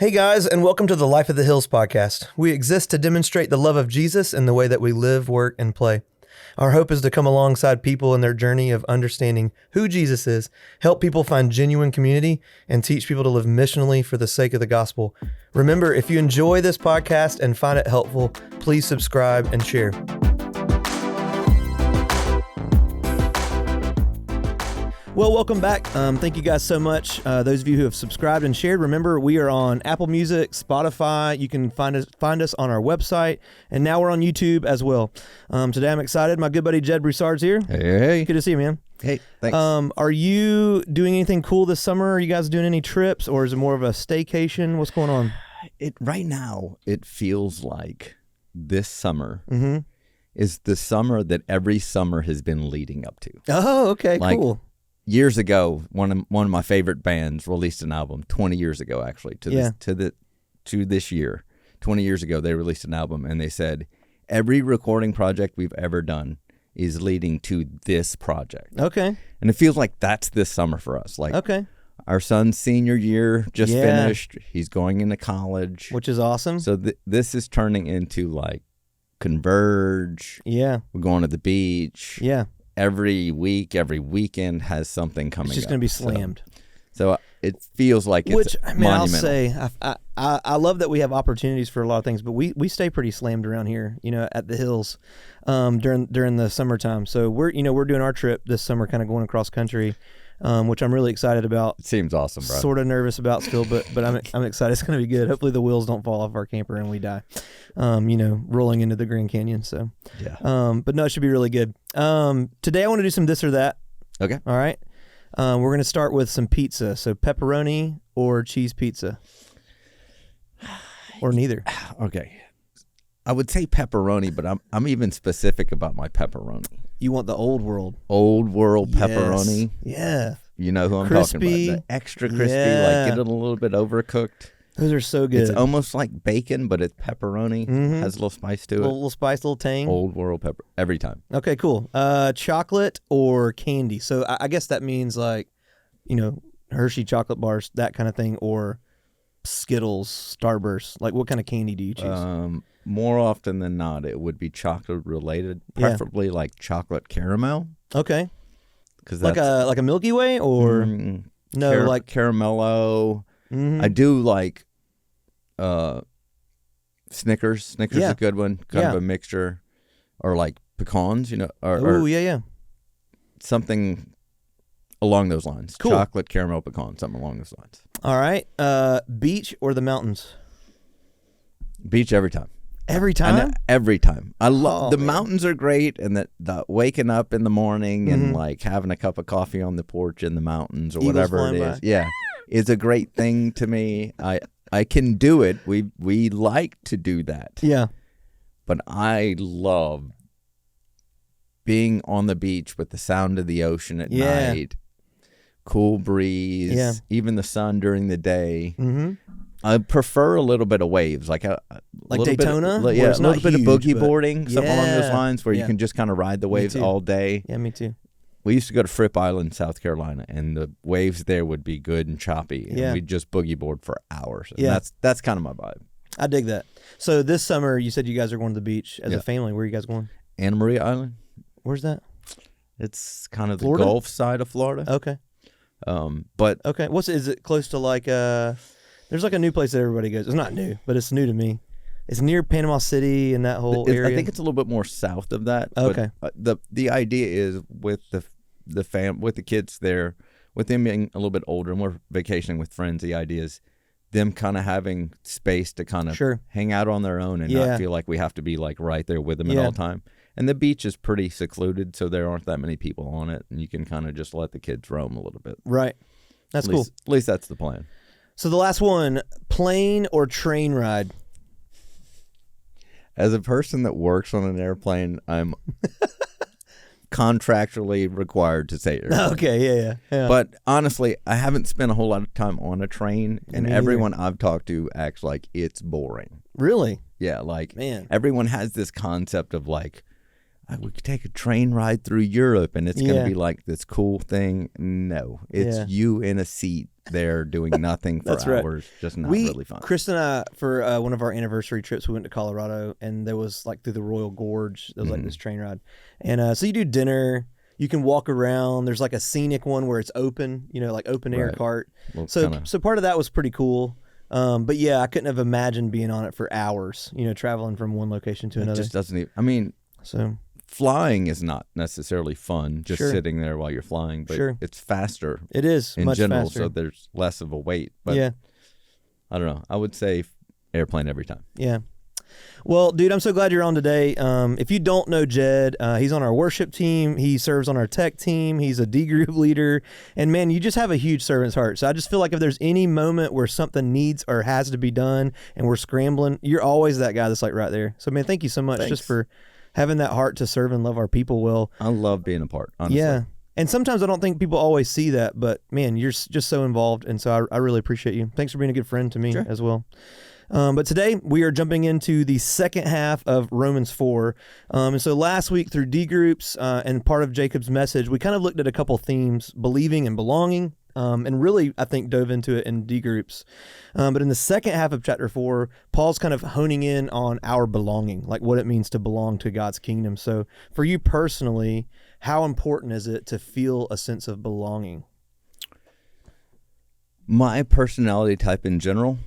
Hey guys, and welcome to the Life of the Hills podcast. We exist to demonstrate the love of Jesus in the way that we live, work, and play. Our hope is to come alongside people in their journey of understanding who Jesus is, help people find genuine community, and teach people to live missionally for the sake of the gospel. Remember, if you enjoy this podcast and find it helpful, please subscribe and share. Well, welcome back. Thank you guys so much. Those of you who have subscribed and shared, remember we are on Apple Music, Spotify. You can find us on our website, and now we're on YouTube as well. Today I'm excited. My good buddy Jed Broussard's here. Hey. Good to see you, man. Hey, thanks. Are you doing anything cool this summer? Are you guys doing any trips, or is it more of a staycation? What's going on? Right now, it feels like this summer Mm-hmm. is the summer that every summer has been leading up to. Oh, okay, Like, cool. Years ago, one of my favorite bands released an album 20 years ago, actually, to this year. 20 years ago, they released an album, and they said, every recording project we've ever done is leading to this project. Okay. And it feels like that's this summer for us. Like, Okay. our son's senior year just finished. He's going into college. Which is awesome. So this is turning into like Converge. Yeah. We're going to the beach. Yeah. Every week, every weekend has something coming It's just up. going to be slammed. So it feels like it's Which, I mean, monumental. I'll say, I love that we have opportunities for a lot of things, but we stay pretty slammed around here, at the hills, during the summertime. So we're doing our trip this summer, kind of going across country, which I'm really excited about. It seems awesome, bro. Sort of nervous about still, but I'm excited. It's going to be good. Hopefully the wheels don't fall off our camper and we die, rolling into the Grand Canyon. So, Yeah. but no, it should be really good. Today I want to do some this or that. Okay. All right. We're going to start with some pizza. So pepperoni or cheese pizza? Or neither. Okay. I would say pepperoni, but I'm even specific about my pepperoni. You want the old world. Old world pepperoni. Yes. Yeah. You know who I'm Crispy. talking about. The extra crispy, Yeah. like get it a little bit overcooked. Those are so good. It's almost like bacon, but it's pepperoni. Mhm. Has a little spice to a it. little spice, little tang. Old world pepper every time. Okay, cool. Chocolate or candy? So I guess that means like, Hershey chocolate bars, that kind of thing, or Skittles, Starburst. Like, what kind of candy do you choose? More often than not, it would be chocolate related, Yeah. preferably like chocolate caramel. Okay. Because Like a Milky Way or no, like caramello. mhm. I do like Snickers. Snickers Yeah. is a good one. Kind of Yeah. a mixture, or like pecans, or Oh, yeah. something along those lines. Cool. Chocolate caramel pecan, something along those lines. All right. Beach or the mountains? Beach every time. Every I know, time? every time. I love Oh, the man. mountains are great, and the waking up in the morning and Mhm. like having a cup of coffee on the porch in the mountains or Eagles whatever it flying is. by. Yeah, is a great thing to me. I can do it. We like to do that, Yeah. but I love being on the beach with the sound of the ocean at Yeah. night, cool breeze, Yeah. even the sun during the day. Mm-hmm. I prefer a little bit of waves, like a little Daytona? bit, Where yeah, it's a little not bit huge, of boogie but- boarding, something along those Yeah. lines, where Yeah. you can just kind of ride the waves too. all day. Yeah, me too. We used to go to Fripp Island, South Carolina, and the waves there would be good and choppy, and Yeah. we'd just boogie board for hours. And Yeah. that's kind of my vibe. I dig that. So this summer, you said you guys are going to the beach as Yeah. a family. Where are you guys going? Anna Maria Island, Where's that? it's kind of the Florida? Gulf side of Florida. Okay. But Okay. Is it close to like there's like a new place that everybody goes. It's not new, but it's new to me. It's near Panama City and that whole area. I think it's a little bit more south of that. Okay. But the idea is with with the kids there, with them being a little bit older and we're vacationing with friends, the idea is them kind of having space to kind of Sure. hang out on their own and Yeah. not feel like we have to be like right there with them at Yeah. all time. And the beach is pretty secluded, so there aren't that many people on it, and you can kind of just let the kids roam a little bit. Right. That's At cool. least, at least that's the plan. So the last one, plane or train ride? As a person that works on an airplane, I'm contractually required to say airplane. Okay, yeah. But honestly, I haven't spent a whole lot of time on a train, and Me either. everyone I've talked to acts like it's boring. Really? Yeah, like Man. everyone has this concept of like, we could take a train ride through Europe and it's going Yeah. to be like this cool thing. No, it's Yeah. you in a seat there doing nothing for That's right. hours, just not really fun. Chris and I, for one of our anniversary trips, we went to Colorado, and there was like through the Royal Gorge. There was like this train ride, and so you do dinner. You can walk around. There's like a scenic one where it's open, like open air cart. Well, So part of that was pretty cool. But yeah, I couldn't have imagined being on it for hours, traveling from one location to another. It just doesn't even, I mean, so flying is not necessarily fun, just sitting there while you're flying, but it's faster. It is in much general, faster. so there's less of a weight. But yeah. I don't know. I would say airplane every time. Yeah. Well, dude, I'm so glad you're on today. If you don't know Jed, he's on our worship team. He serves on our tech team. He's a D group leader. And man, you just have a huge servant's heart. So I just feel like if there's any moment where something needs or has to be done and we're scrambling, you're always that guy that's like right there. So man, thank you so much just for having that heart to serve and love our people well. I love being a part, honestly. Yeah. And sometimes I don't think people always see that, but man, you're just so involved. And so I really appreciate you. Thanks for being a good friend to me as well. But today we are jumping into the second half of Romans 4. And so last week through D groups and part of Jacob's message, we kind of looked at a couple themes, believing and belonging, and really, I think, dove into it in D groups. But in the second half of chapter 4, Paul's kind of honing in on our belonging, like what it means to belong to God's kingdom. So for you personally, how important is it to feel a sense of belonging? My personality type in general,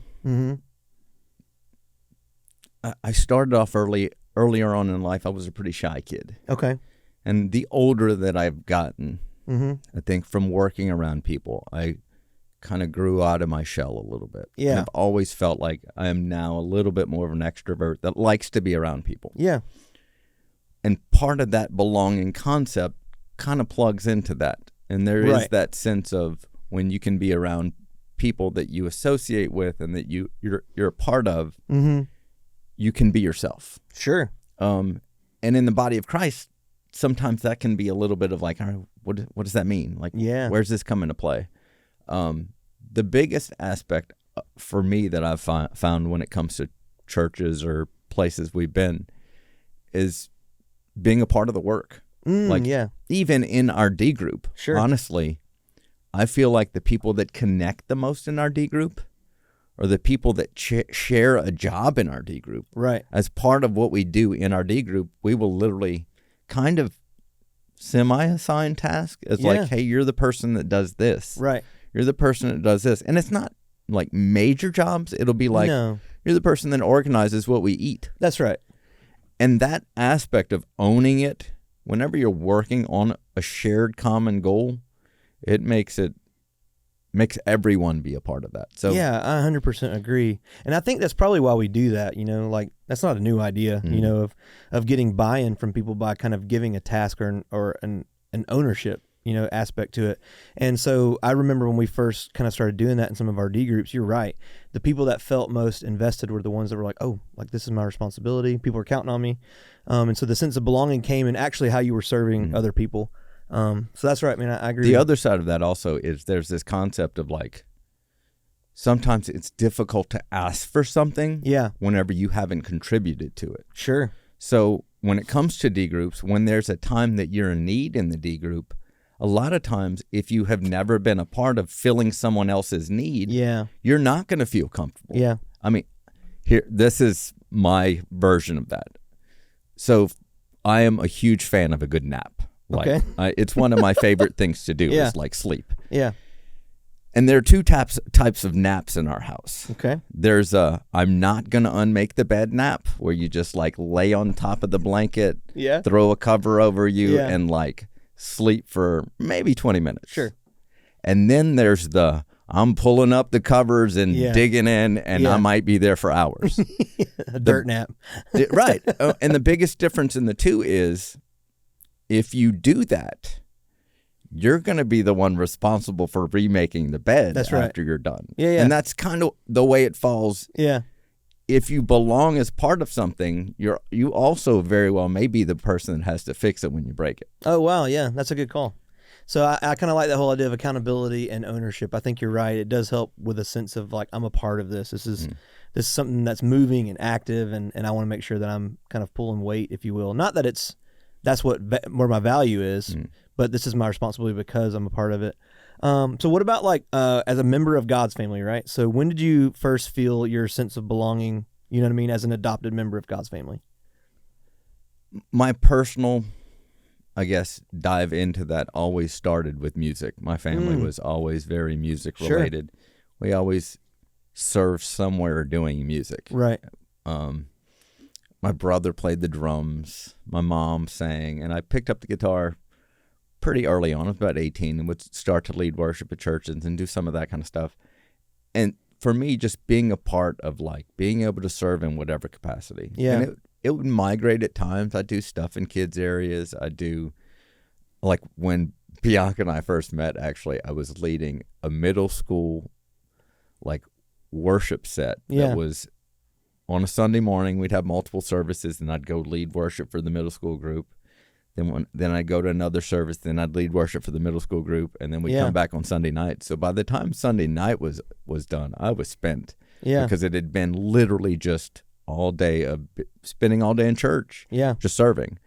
I started off earlier on in life. I was a pretty shy kid. Okay. And the older that I've gotten, I think from working around people, I kind of grew out of my shell a little bit. Yeah. And I've always felt like I am now a little bit more of an extrovert that likes to be around people. Yeah. And part of that belonging concept kind of plugs into that. And there is that sense of when you can be around people that you associate with and that you're a part of, you can be yourself. Sure. And in the body of Christ, sometimes that can be a little bit of like, all right, what does that mean? Like, where's this come into play? The biggest aspect for me that I've found when it comes to churches or places we've been is being a part of the work. Even in our D group, honestly, I feel like the people that connect the most in our D group are the people that share a job in our D group. Right. As part of what we do in our D group, we will literally kind of semi-assign tasks as like, hey, you're the person that does this. Right. You're the person that does this. And it's not like major jobs. It'll be like, you're the person that organizes what we eat. That's right. And that aspect of owning it, whenever you're working on a shared common goal, it makes everyone be a part of that. So yeah, I 100% agree. And I think that's probably why we do that, like that's not a new idea, of getting buy-in from people by kind of giving a task or an ownership, aspect to it. And so I remember when we first kind of started doing that in some of our D groups, you're right. The people that felt most invested were the ones that were like, oh, like this is my responsibility. People are counting on me. And so the sense of belonging came in actually how you were serving other people. So that's right, man. I agree. The other side of that also is there's this concept of like, sometimes it's difficult to ask for something whenever you haven't contributed to it. Sure. So when it comes to D groups, when there's a time that you're in need in the D group, a lot of times if you have never been a part of filling someone else's need, you're not going to feel comfortable. Yeah. I mean, this is my version of that. So I am a huge fan of a good nap. Like, it's one of my favorite things to do is like sleep. Yeah. And there are two types of naps in our house. Okay. There's I'm not going to unmake the bed nap where you just like lay on top of the blanket, throw a cover over you and like sleep for maybe 20 minutes. Sure. And then there's I'm pulling up the covers and digging in and I might be there for hours. A dirt nap. Right. And the biggest difference in the two is if you do that, you're going to be the one responsible for remaking the bed after you're done. Yeah. And that's kind of the way it falls. Yeah. If you belong as part of something, you also very well may be the person that has to fix it when you break it. Oh, wow. Yeah, that's a good call. So I kind of like that whole idea of accountability and ownership. I think you're right. It does help with a sense of like, I'm a part of this. This is something that's moving and active, and I want to make sure that I'm kind of pulling weight, if you will. Not that that's where my value is, but this is my responsibility because I'm a part of it. So what about like as a member of God's family, right? So when did you first feel your sense of belonging, you know what I mean, as an adopted member of God's family? My personal, I guess, dive into that always started with music. My family was always very music related. Sure. We always served somewhere doing music. Right. My brother played the drums. My mom sang, and I picked up the guitar pretty early on. I was about 18 and would start to lead worship at churches and do some of that kind of stuff. And for me, just being a part of like being able to serve in whatever capacity. Yeah. And it would migrate at times. I do stuff in kids areas. I do, like when Bianca and I first met, actually, I was leading a middle school like worship set that was on a Sunday morning. We'd have multiple services, and I'd go lead worship for the middle school group. Then I'd go to another service, then I'd lead worship for the middle school group, and then we'd come back on Sunday night. So by the time Sunday night was done, I was spent. Yeah. Because it had been literally just all day of spending all day in church. Yeah. Just serving.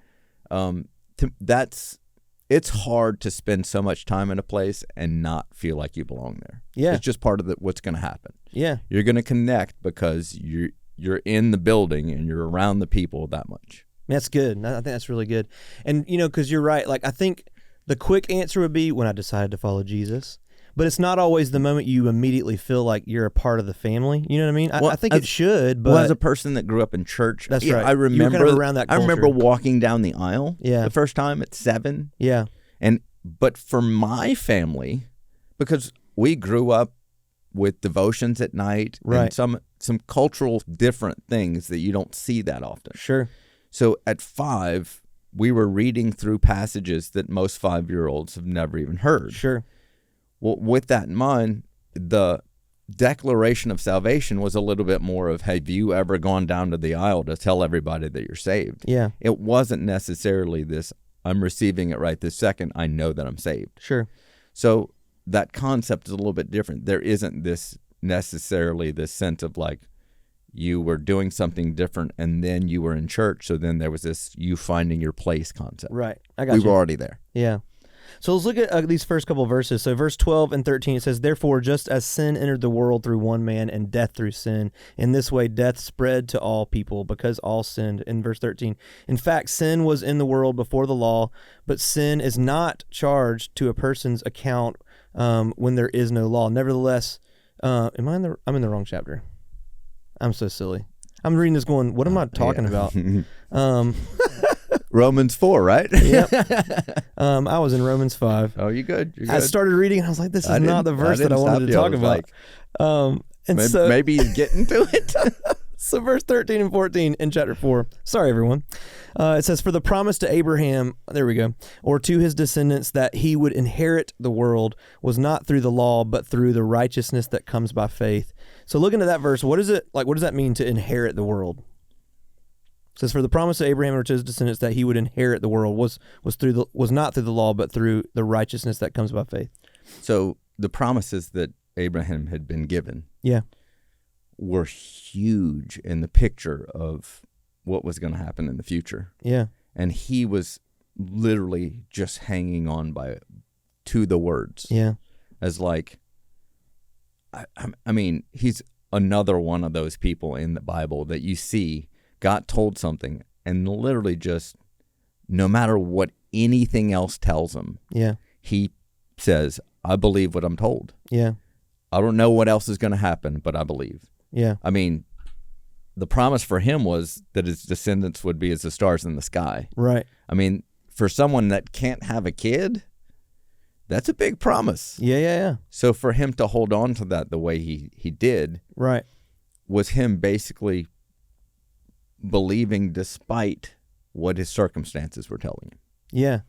It's hard to spend so much time in a place and not feel like you belong there. Yeah. It's just part of what's going to happen. Yeah. You're going to connect because you're in the building and you're around the people that much. That's good. I think that's really good. And, you know, because you're right. Like, I think the quick answer would be when I decided to follow Jesus. But it's not always the moment you immediately feel like you're a part of the family. You know what I mean? I think it should, but... Well, as a person that grew up in church... That's right. I remember, you were kind of around that culture. I remember walking down the aisle the first time at 7. Yeah. But for my family, because we grew up with devotions at night and some cultural different things that you don't see that often. Sure. So at 5, we were reading through passages that most 5-year-olds have never even heard. Sure. Well, with that in mind, the declaration of salvation was a little bit more of, have you ever gone down to the aisle to tell everybody that you're saved? Yeah. It wasn't necessarily this, I'm receiving it right this second, I know that I'm saved. Sure. So that concept is a little bit different. There isn't this necessarily this sense of like, you were doing something different and then you were in church. So then there was this you finding your place concept. Right. I got you. We were already there. Yeah. So let's look at these first couple of verses. So verse 12 and 13, it says, therefore, just as sin entered the world through one man and death through sin, in this way death spread to all people because all sinned. In verse 13, in fact, sin was in the world before the law, but sin is not charged to a person's account when there is no law. Nevertheless, I'm in the wrong chapter. I'm so silly. I'm reading this going, what am I talking about? Romans 4, right? Yep. I was in Romans 5. Oh, you're good. You're good. I started reading and I was like, this is not the verse that I wanted to talk about. Maybe he's getting to it. So verse 13 and 14 in chapter 4. Sorry, everyone. It says, for the promise to Abraham, there we go, or to his descendants that he would inherit the world was not through the law, but through the righteousness that comes by faith. So looking at that verse, what is it like? What does that mean to inherit the world? It says, for the promise to Abraham or to his descendants that he would inherit the world was not through the law, but through the righteousness that comes by faith. So the promises that Abraham had been given were huge in the picture of what was going to happen in the future. Yeah. And he was literally just hanging on to the words. Yeah. As like, I mean, he's another one of those people in the Bible that you see got told something and literally just, no matter what anything else tells him, he says, I believe what I'm told. Yeah. I don't know what else is going to happen, but I believe. Yeah. I mean, the promise for him was that his descendants would be as the stars in the sky. Right. I mean, for someone that can't have a kid, that's a big promise. Yeah. So for him to hold on to that the way he did, right, was him basically believing despite what his circumstances were telling him. Yeah.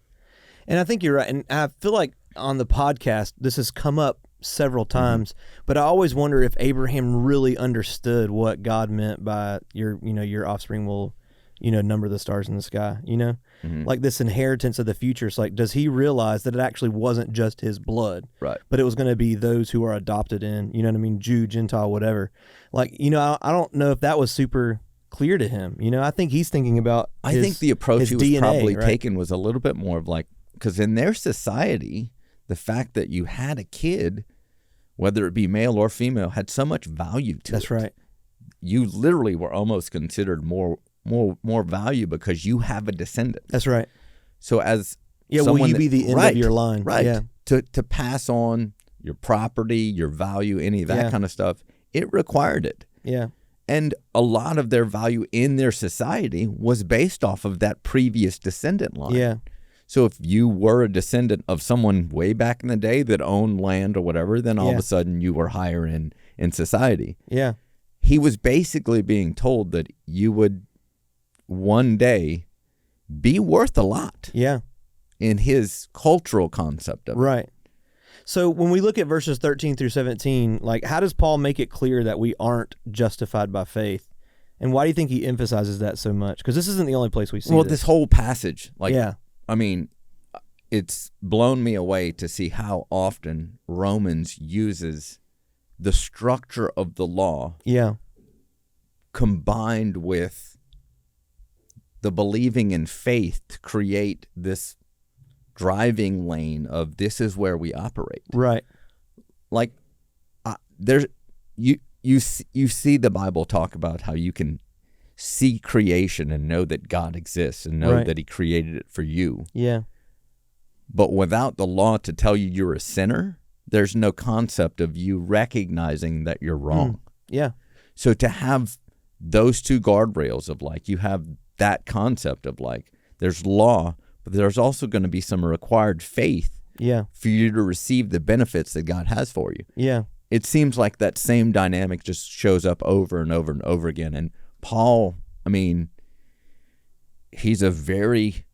And I think you're right. And I feel like on the podcast, this has come up several times, but I always wonder if Abraham really understood what God meant by your offspring will, number the stars in the sky, like this inheritance of the future. It's like, does he realize that it actually wasn't just his blood, right? But it was going to be those who are adopted in, Jew, Gentile, whatever. Like, I don't know if that was super clear to him. I think he's thinking about I think the approach he was DNA, probably right? taken was a little bit more of like, because in their society, the fact that you had a kid, whether it be male or female, had so much value to it. That's right. You literally were almost considered more value because you have a descendant. That's right. So as will you be the end of your line? Right. Yeah. To pass on your property, your value, any of that kind of stuff, it required it. Yeah. And a lot of their value in their society was based off of that previous descendant line. Yeah. So if you were a descendant of someone way back in the day that owned land or whatever, then all of a sudden you were higher in society. Yeah. He was basically being told that you would one day be worth a lot. Yeah. In his cultural concept of it. Right. So when we look at verses 13 through 17, like, how does Paul make it clear that we aren't justified by faith? And why do you think he emphasizes that so much? Because this isn't the only place we see this whole passage, like, yeah. I mean, it's blown me away to see how often Romans uses the structure of the law combined with the believing in faith to create this driving lane of this is where we operate. Right. Like there's you see the Bible talk about how you can see creation and know that God exists and know that he created it for you. Yeah. But without the law to tell you you're a sinner, there's no concept of you recognizing that you're wrong. Yeah. So to have those two guardrails of like, you have that concept of like, there's law, but there's also going to be some required faith for you to receive the benefits that God has for you. Yeah. It seems like that same dynamic just shows up over and over and over again. And Paul, I mean, he's a very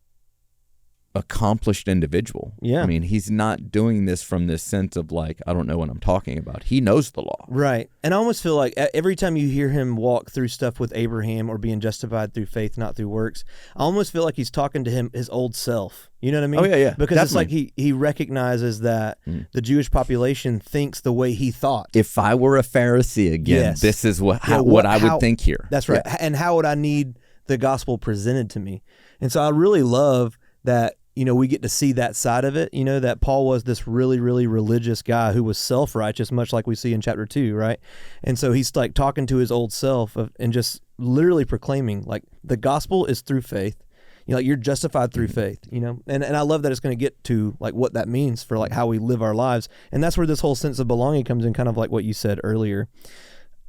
accomplished individual. Yeah. I mean, he's not doing this from this sense of like, I don't know what I'm talking about. He knows the law. Right. And I almost feel like every time you hear him walk through stuff with Abraham or being justified through faith, not through works, I almost feel like he's talking to his old self. You know what I mean? Oh, yeah. Because definitely. It's like he recognizes that the Jewish population thinks the way he thought. If I were a Pharisee again, this is what I would think here. That's right. Yeah. And how would I need the gospel presented to me? And so I really love that, you know, we get to see that side of it, you know, that Paul was this really, really religious guy who was self-righteous, much like we see in chapter 2, right? And so he's like talking to his old self and just literally proclaiming, like, the gospel is through faith. You know, like, you're justified through faith, you know? And I love that it's going to get to, like, what that means for, like, how we live our lives. And that's where this whole sense of belonging comes in, kind of like what you said earlier.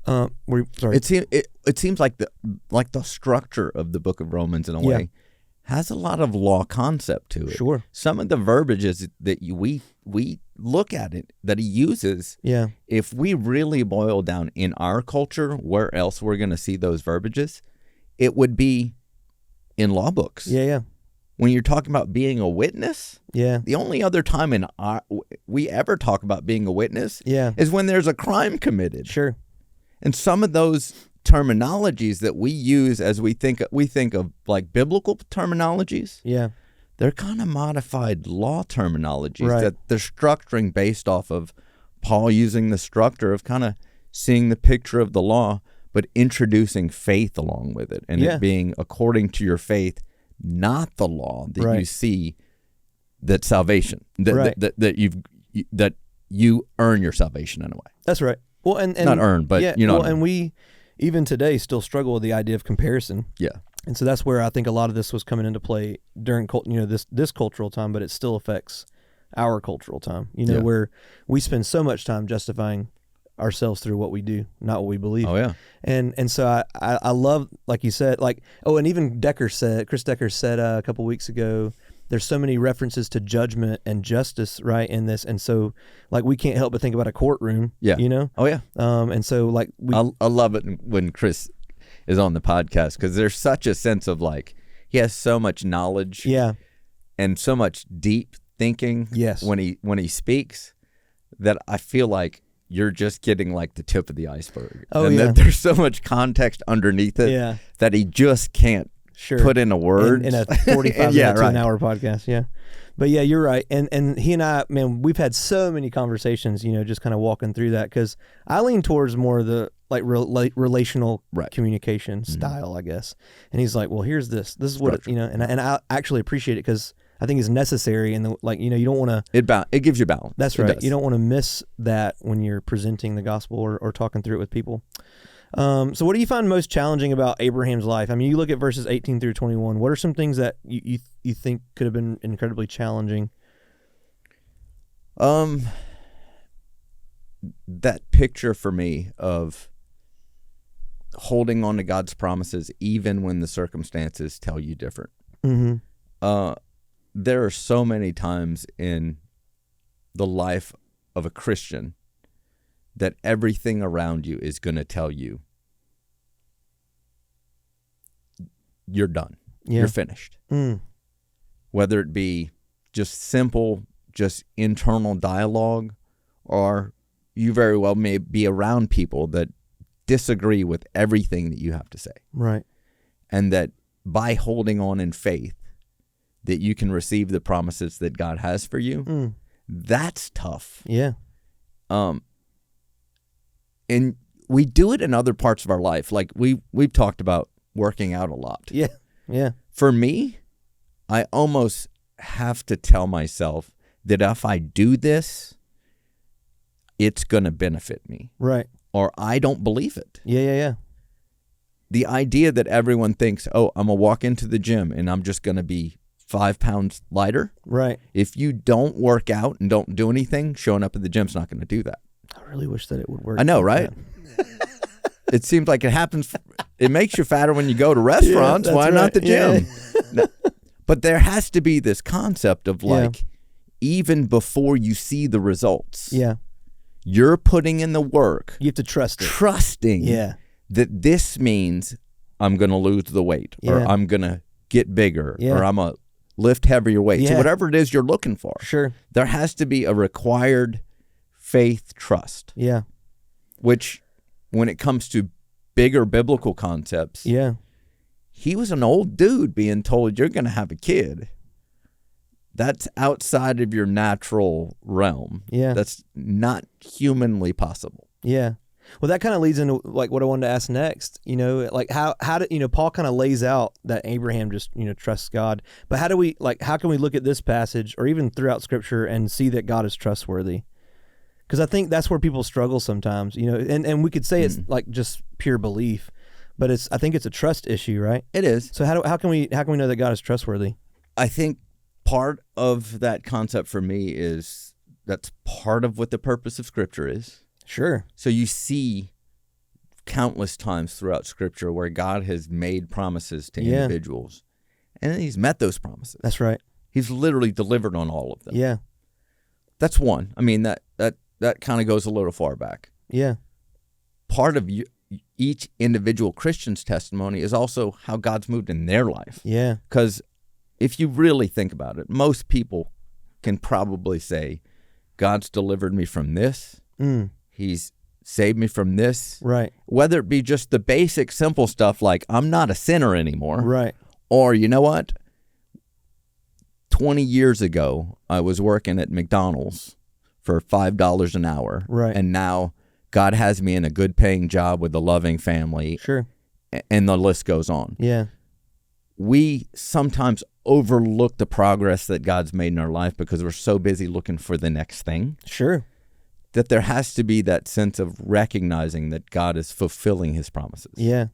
Sorry. It seems like the structure of the book of Romans in a way has a lot of law concept to it. Sure. Some of the verbiages that we look at it that he uses, if we really boil down in our culture where else we're going to see those verbiages, it would be in law books. Yeah. When you're talking about being a witness, the only other time we ever talk about being a witness is when there's a crime committed. Sure. And some of those terminologies that we use as we think of like biblical terminologies, they're kind of modified law terminologies that they're structuring based off of Paul using the structure of kind of seeing the picture of the law, but introducing faith along with it, and it being according to your faith, not the law that you see that salvation that you earn your salvation in a way. That's right. Well, and not earned, but you know. Well, and we even today still struggle with the idea of comparison. Yeah. And so that's where I think a lot of this was coming into play during this cultural time, but it still affects our cultural time. You know, where we spend so much time justifying ourselves through what we do, not what we believe. Oh yeah. And so I love, like you said, like, and even Chris Decker said a couple weeks ago, there's so many references to judgment and justice, right, in this, and so like we can't help but think about a courtroom. You know. Oh yeah. And so like I love it when Chris is on the podcast because there's such a sense of like he has so much knowledge. And so much deep thinking. When he speaks, that I feel like you're just getting like the tip of the iceberg. That there's so much context underneath it that he just can't put in a word in a 45 minute to an hour podcast. But yeah, you're right. And he and I, man, we've had so many conversations, you know, just kind of walking through that, because I lean towards more of the like relational communication style, I guess. And he's like, well, here's this is what it, you know, and I actually appreciate it, because I think is necessary. And you don't want to. It gives you balance. That's right. You don't want to miss that when you're presenting the gospel or talking through it with people. So what do you find most challenging about Abraham's life? I mean, you look at verses 18 through 21. What are some things that you think could have been incredibly challenging? That picture for me of holding on to God's promises even when the circumstances tell you different. Mm-hmm. There are so many times in the life of a Christian that everything around you is going to tell you you're done. Yeah. You're finished. Whether it be just simple, just internal dialogue, or you very well may be around people that disagree with everything that you have to say. Right. And that by holding on in faith, that you can receive the promises that God has for you. That's tough. Yeah. And we do it in other parts of our life. Like we've talked about working out a lot. Yeah. Yeah. For me, I almost have to tell myself that if I do this, it's going to benefit me. Right. Or I don't believe it. Yeah. The idea that everyone thinks, oh, I'm going to walk into the gym and I'm just going to be 5 pounds lighter. Right. If you don't work out and don't do anything, showing up at the gym's not going to do that. I really wish that it would work. I know, right? It seems like it happens. It makes you fatter when you go to restaurants. Yeah, why not the gym? Yeah. No, but there has to be this concept of even before you see the results. Yeah. You're putting in the work. You have to trust it. Trusting that this means I'm going to lose the weight or I'm going to get bigger or I'm going to lift heavier weights. So whatever it is you're looking for. Sure. There has to be a required faith trust. Yeah. Which when it comes to bigger biblical concepts, he was an old dude being told you're going to have a kid. That's outside of your natural realm. Yeah. That's not humanly possible. Yeah. Well, that kind of leads into like what I wanted to ask next. Like how did Paul kind of lays out that Abraham just trusts God, but how can we look at this passage or even throughout Scripture and see that God is trustworthy? Because I think that's where people struggle sometimes. And we could say it's like just pure belief, but I think it's a trust issue, right? It is. So how can we know that God is trustworthy? I think part of that concept for me is that's part of what the purpose of Scripture is. Sure. So you see countless times throughout Scripture where God has made promises to individuals, and he's met those promises. That's right. He's literally delivered on all of them. Yeah. That's one. I mean, that kind of goes a little far back. Yeah. Part of each individual Christian's testimony is also how God's moved in their life. Yeah. Because if you really think about it, most people can probably say, God's delivered me from this. He's saved me from this. Right. Whether it be just the basic, simple stuff like I'm not a sinner anymore. Right. Or you know what? 20 years ago, I was working at McDonald's for $5 an hour. Right. And now God has me in a good paying job with a loving family. Sure. And the list goes on. Yeah. We sometimes overlook the progress that God's made in our life because we're so busy looking for the next thing. Sure. That there has to be that sense of recognizing that God is fulfilling his promises. Yeah.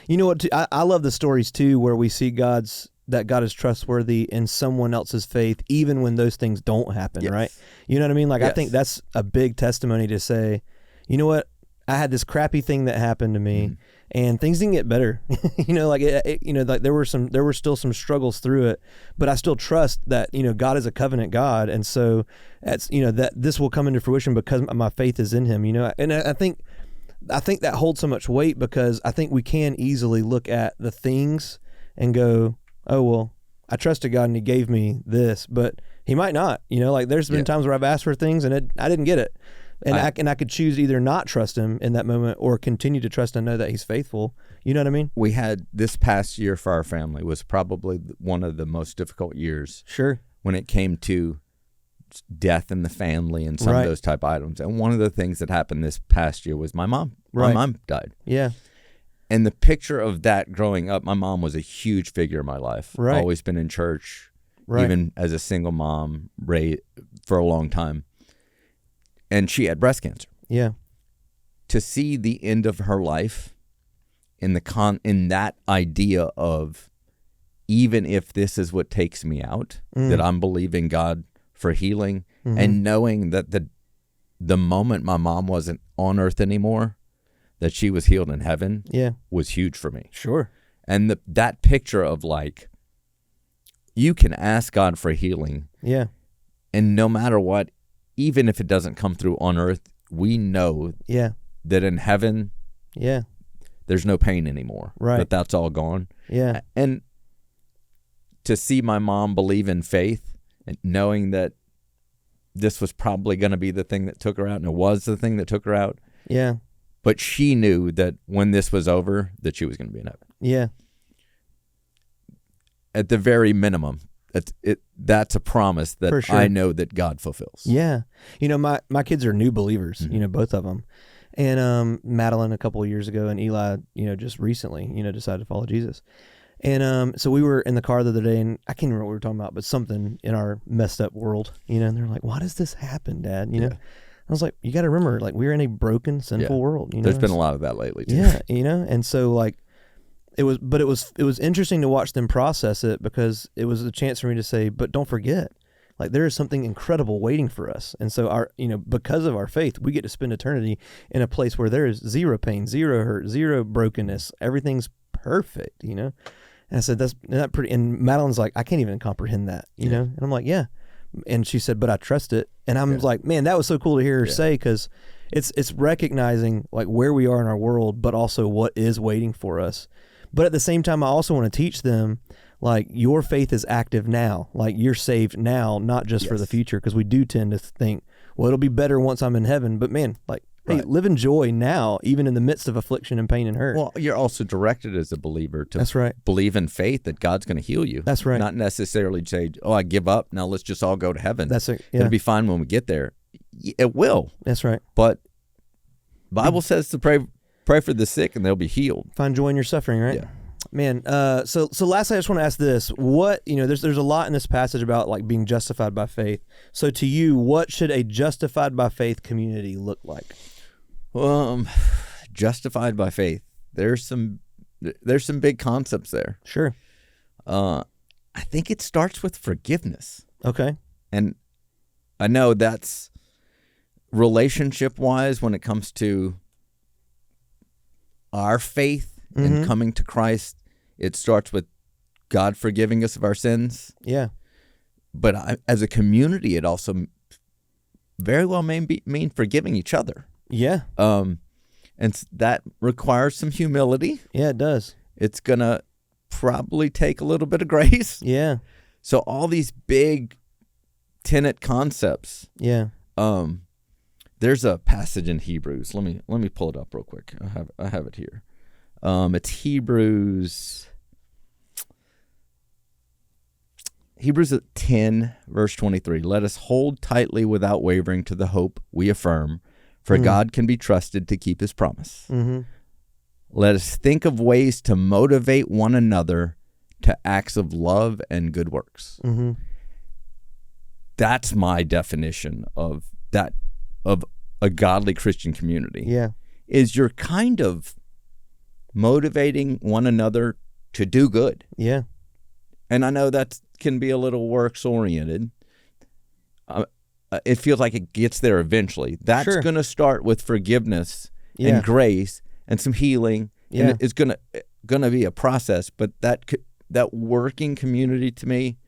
You know what? I love the stories too where we see that God is trustworthy in someone else's faith, even when those things don't happen, right? You know what I mean? Like, I think that's a big testimony to say, you know what? I had this crappy thing that happened to me, and things didn't get better. Like there were still some struggles through it, but I still trust that God is a covenant God, and so that's that this will come into fruition because my faith is in Him. And I think that holds so much weight because I think we can easily look at the things and go, oh well, I trusted God and He gave me this, but He might not. Like there's been times where I've asked for things and I didn't get it. And I could choose to either not trust Him in that moment or continue to trust and know that He's faithful. You know what I mean? We had this past year for our family was probably one of the most difficult years. Sure. When it came to death in the family and some of those type items. And one of the things that happened this past year was my mom. My mom died. Yeah. And the picture of that growing up, my mom was a huge figure in my life. Right. Always been in church, Right. even as a single mom for a long time. And she had breast cancer. Yeah. To see the end of her life in that idea of, even if this is what takes me out, that I'm believing God for healing, and knowing that the moment my mom wasn't on earth anymore, that she was healed in heaven, was huge for me. Sure. And that picture of like, you can ask God for healing. Yeah. And no matter what, even if it doesn't come through on earth, we know that in heaven, there's no pain anymore. Right. That's all gone. Yeah. And to see my mom believe in faith and knowing that this was probably going to be the thing that took her out, and it was the thing that took her out. Yeah. But she knew that when this was over, that she was going to be in heaven. Yeah. At the very minimum, that's a promise that For sure. I know that God fulfills. Yeah. You know, my kids are new believers, you know, both of them. And Madeline a couple of years ago, and Eli, you know, just recently, you know, decided to follow Jesus. And so we were in the car the other day, and I can't remember what we were talking about, but something in our messed up world, you know, and they're like, why does this happen, Dad? You know, I was like, you got to remember, like, we're in a broken, sinful world. You know? There's been a lot of that lately, too. Yeah, you know, and so, like, it was interesting to watch them process it, because it was a chance for me to say, but don't forget, like, there is something incredible waiting for us. And so our, you know, because of our faith, we get to spend eternity in a place where there is zero pain, zero hurt, zero brokenness. Everything's perfect, you know? And I said, that's not pretty. And Madeline's like, I can't even comprehend that, you know? And I'm like, yeah. And she said, but I trust it. And I'm like, man, that was so cool to hear her say, because it's recognizing like where we are in our world, but also what is waiting for us. But at the same time, I also want to teach them, like, your faith is active now. Like, you're saved now, not just for the future, because we do tend to think, well, it'll be better once I'm in heaven. But man, like, hey, live in joy now, even in the midst of affliction and pain and hurt. Well, you're also directed as a believer to That's right. believe in faith that God's going to heal you. That's right. Not necessarily say, oh, I give up. Now let's just all go to heaven. That's it. It'll be fine when we get there. It will. That's right. But Bible says to pray for the sick and they'll be healed. Find joy in your suffering, right? Yeah. Man, so lastly, I just want to ask this: what, you know, there's a lot in this passage about like being justified by faith. So to you, what should a justified by faith community look like? Justified by faith. There's some big concepts there. Sure. I think it starts with forgiveness. Okay. And I know that's relationship-wise when it comes to our faith and coming to Christ. It starts with God forgiving us of our sins. Yeah. But as a community, it also very well may mean forgiving each other. Yeah. And that requires some humility. Yeah, it does. It's going to probably take a little bit of grace. Yeah. So all these big tenet concepts. Yeah. There's a passage in Hebrews. Let me pull it up real quick. I have it here. It's Hebrews 10, verse 23. Let us hold tightly without wavering to the hope we affirm, for God can be trusted to keep his promise. Mm-hmm. Let us think of ways to motivate one another to acts of love and good works. Mm-hmm. That's my definition of a godly Christian community. Yeah. Is you're kind of motivating one another to do good. Yeah. And I know that can be a little works oriented. It feels like it gets there eventually. That's going to start with forgiveness and grace and some healing. Yeah. And it's going to be a process, but that working community to me,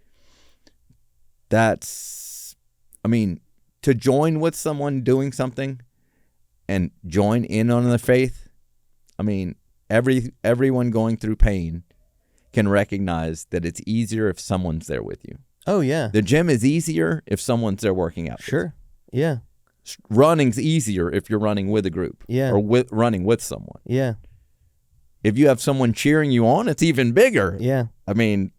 to join with someone doing something and join in on the faith. Everyone going through pain can recognize that it's easier if someone's there with you. Oh, yeah. The gym is easier if someone's there working out. Sure. Yeah. Running's easier if you're running with a group. Yeah. Or running with someone. Yeah. If you have someone cheering you on, it's even bigger. Yeah.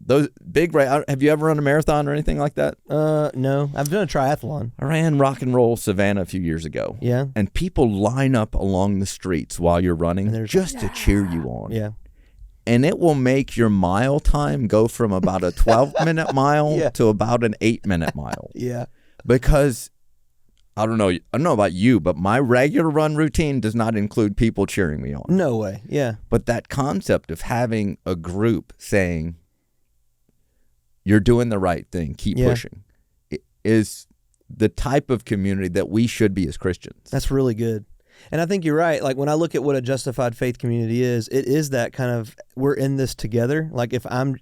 Those big, have you ever run a marathon or anything like that? No. I've done a triathlon. I ran Rock and Roll Savannah a few years ago. Yeah. And people line up along the streets while you're running just to cheer you on. Yeah. And it will make your mile time go from about a 12-minute mile to about an 8-minute mile. Yeah. Because I don't know about you, but my regular run routine does not include people cheering me on. No way. Yeah. But that concept of having a group saying, you're doing the right thing, keep pushing, is the type of community that we should be as Christians. That's really good. And I think you're right. Like when I look at what a justified faith community is, it is that kind of, we're in this together. Like if I'm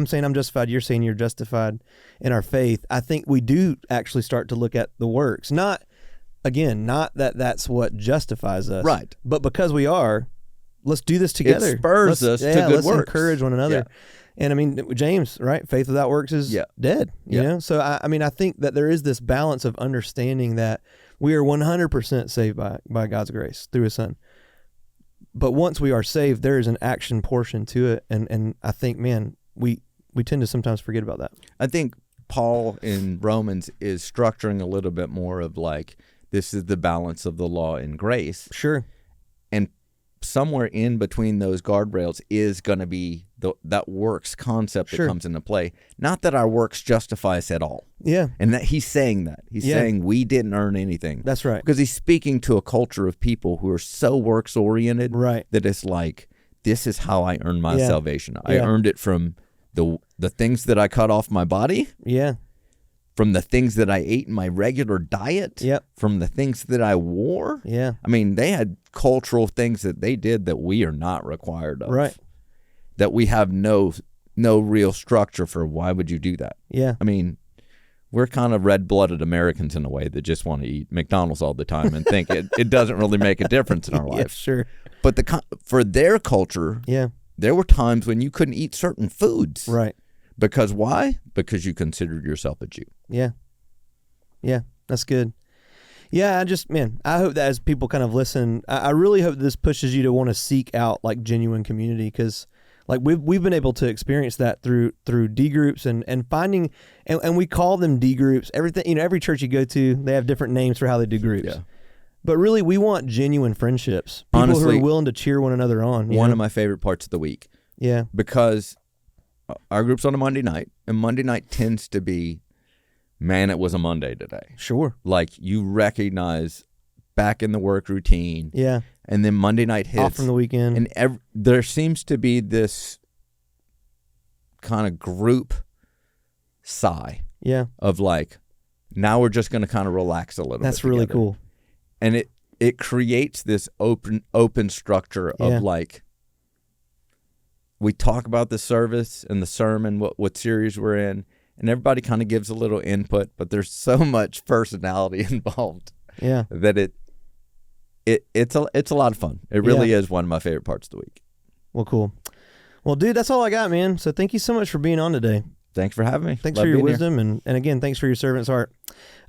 saying I'm justified, you're saying you're justified in our faith. I think we do actually start to look at the works. Not that that's what justifies us. Right. But because we are, let's do this together. It spurs us to good let's works. Encourage one another. Yeah. And I mean, James, right? Faith without works is dead, you know? So, I mean, I think that there is this balance of understanding that we are 100% saved by God's grace through his son. But once we are saved, there is an action portion to it. And I think, man, we tend to sometimes forget about that. I think Paul in Romans is structuring a little bit more of like, this is the balance of the law and grace. Sure. And somewhere in between those guardrails is going to be that works concept that comes into play. Not that our works justify us at all. Yeah. And that he's saying that. He's saying we didn't earn anything. That's right. Because he's speaking to a culture of people who are so works-oriented that it's like, this is how I earned my salvation. I earned it from the things that I cut off my body. Yeah. From the things that I ate in my regular diet. Yep. From the things that I wore. Yeah. I mean, they had cultural things that they did that we are not required of. Right. That we have no real structure for. Why would you do that? Yeah. I mean, we're kind of red-blooded Americans in a way that just want to eat McDonald's all the time and think it doesn't really make a difference in our life. Yeah, sure. But for their culture, there were times when you couldn't eat certain foods. Right. Because why? Because you considered yourself a Jew. Yeah. Yeah, that's good. Yeah, I hope that as people kind of listen, I really hope this pushes you to want to seek out like genuine community, because like we've been able to experience that through D groups and finding, and we call them D groups. Everything, you know, every church you go to, they have different names for how they do groups. Yeah. But really, we want genuine friendships. People Honestly, who are willing to cheer one another on. One of my favorite parts of the week. Yeah. Because our group's on a Monday night, and Monday night tends to be, man, it was a Monday today. Sure. Like you recognize back in the work routine. Yeah. And then Monday night hits. Off from the weekend. And there seems to be this kind of group sigh. Yeah. Of like, now we're just going to kind of relax a little bit. That's really cool. And it creates this open structure of like, we talk about the service and the sermon, what series we're in, and everybody kind of gives a little input, but there's so much personality involved. Yeah. That it's a lot of fun. It really is one of my favorite parts of the week. Well, cool. Well, dude, that's all I got, man. So thank you so much for being on today. Thanks for having me. Thanks for your wisdom, and again, thanks for your servant's heart.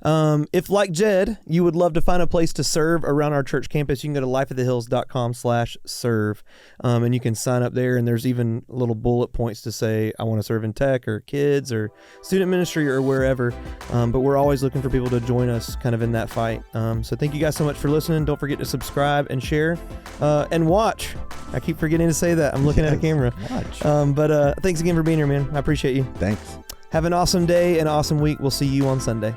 If, like Jed, you would love to find a place to serve around our church campus, you can go to lifeathehills.com/serve, and you can sign up there, and there's even little bullet points to say, I want to serve in tech or kids or student ministry or wherever, but we're always looking for people to join us kind of in that fight. So thank you guys so much for listening. Don't forget to subscribe and share, and watch. I keep forgetting to say that. I'm looking at a camera. Watch. But thanks again for being here, man. I appreciate you. Thanks. Have an awesome day and an awesome week. We'll see you on Sunday.